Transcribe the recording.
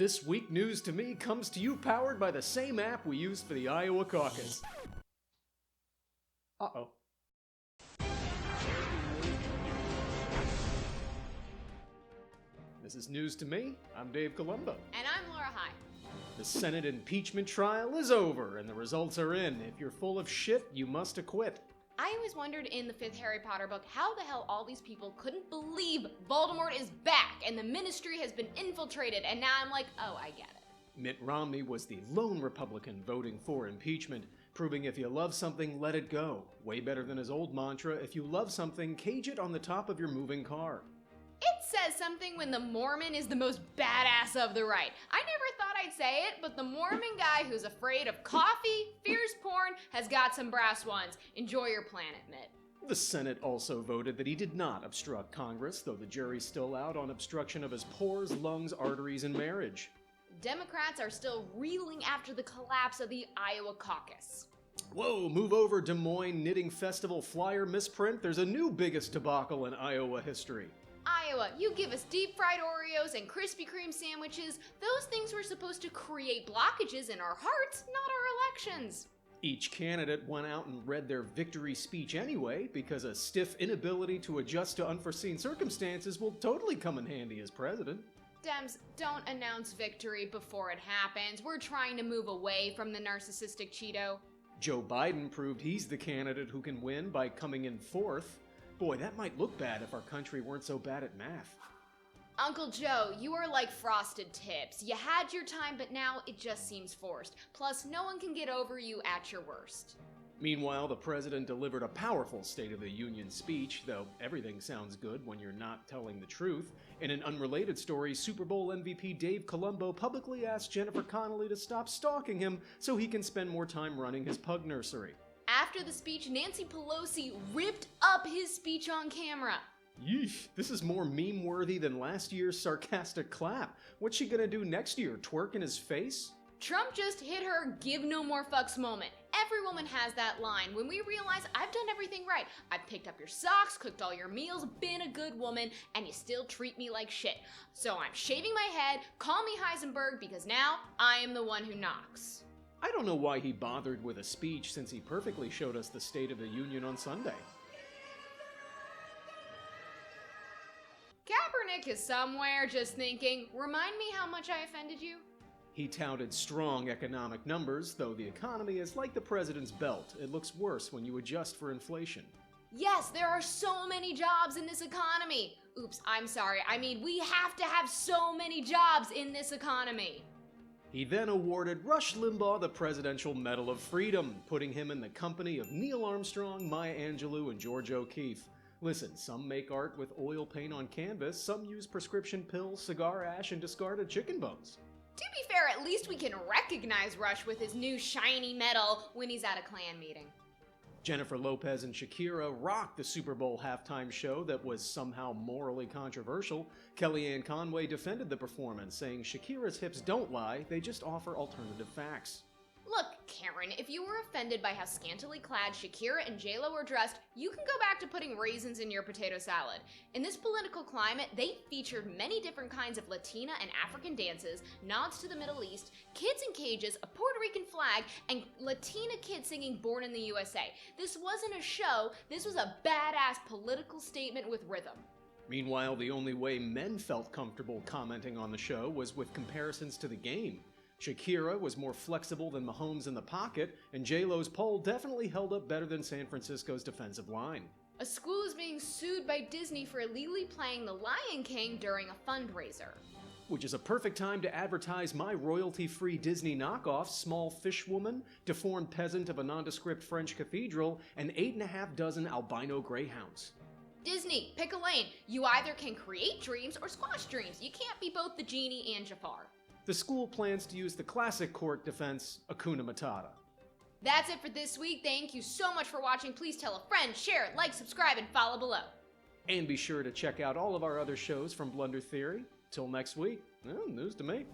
This week news to me comes to you powered by the same app we used for the Iowa Caucus. Uh-oh. This is news to me. I'm Dave Columbo. And I'm Laura High. The Senate impeachment trial is over, and the results are in. If you're full of shit, you must acquit. I always wondered in the 5th Harry Potter book how the hell all these people couldn't believe Voldemort is back and the ministry has been infiltrated, and now I'm like, oh, I get it. Mitt Romney was the lone Republican voting for impeachment, proving if you love something, let it go. Way better than his old mantra, if you love something, cage it on the top of your moving car. It says something when the Mormon is the most badass of the right. I never thought I'd say it, but the Mormon guy who's afraid of coffee, fears porn, has got some brass ones. Enjoy your planet, Mitt. The Senate also voted that he did not obstruct Congress, though the jury's still out on obstruction of his pores, lungs, arteries, and marriage. Democrats are still reeling after the collapse of the Iowa Caucus. Whoa, move over, Des Moines Knitting Festival flyer misprint. There's a new biggest debacle in Iowa history. Iowa, you give us deep-fried Oreos and Krispy Kreme sandwiches. Those things were supposed to create blockages in our hearts, not our elections. Each candidate went out and read their victory speech anyway, because a stiff inability to adjust to unforeseen circumstances will totally come in handy as president. Dems, don't announce victory before it happens. We're trying to move away from the narcissistic Cheeto. Joe Biden proved he's the candidate who can win by coming in fourth. Boy, that might look bad if our country weren't so bad at math. Uncle Joe, you are like Frosted Tips. You had your time, but now it just seems forced. Plus, no one can get over you at your worst. Meanwhile, the president delivered a powerful State of the Union speech, though everything sounds good when you're not telling the truth. In an unrelated story, Superbowl MVP Dave Columbo publicly asked Jennifer Connelly to stop stalking him so he can spend more time running his pug nursery. After the speech, Nancy Pelosi ripped up his speech on camera. Yeesh, this is more meme-worthy than last year's sarcastic clap. What's she gonna do next year, twerk in his face? Trump just hit her give no more fucks moment. Every woman has that line when we realize I've done everything right. I've picked up your socks, cooked all your meals, been a good woman, and you still treat me like shit. So I'm shaving my head, call me Heisenberg, because now I am the one who knocks. I don't know why he bothered with a speech since he perfectly showed us the State of the Union on Sunday. Kaepernick is somewhere just thinking, remind me how much I offended you? He touted strong economic numbers, though the economy is like the president's belt. It looks worse when you adjust for inflation. Yes, there are so many jobs in this economy. Oops, I'm sorry. I mean, we have to have so many jobs in this economy. He then awarded Rush Limbaugh the Presidential Medal of Freedom, putting him in the company of Neil Armstrong, Maya Angelou, and George O'Keeffe. Listen, some make art with oil paint on canvas, some use prescription pills, cigar ash, and discarded chicken bones. To be fair, at least we can recognize Rush with his new shiny medal when he's at a Klan meeting. Jennifer Lopez and Shakira rocked the Super Bowl halftime show that was somehow morally controversial. Kellyanne Conway defended the performance, saying Shakira's hips don't lie, they just offer alternative facts. Look, Karen, if you were offended by how scantily clad Shakira and J-Lo were dressed, you can go back to putting raisins in your potato salad. In this political climate, they featured many different kinds of Latina and African dances, nods to the Middle East, kids in cages, a Puerto Rican flag, and Latina kids singing Born in the USA. This wasn't a show, this was a badass political statement with rhythm. Meanwhile, the only way men felt comfortable commenting on the show was with comparisons to the game. Shakira was more flexible than Mahomes in the pocket, and J-Lo's pole definitely held up better than San Francisco's defensive line. A school is being sued by Disney for illegally playing The Lion King during a fundraiser. Which is a perfect time to advertise my royalty-free Disney knockoffs, Small Fish Woman, Deformed Peasant of a Nondescript French Cathedral, and 8.5 dozen albino greyhounds. Disney, pick a lane. You either can create dreams or squash dreams. You can't be both the genie and Jafar. The school plans to use the classic court defense, Hakuna Matata. That's it for this week. Thank you so much for watching. Please tell a friend, share, like, subscribe, and follow below. And be sure to check out all of our other shows from Blunder Theory. Till next week, news to me.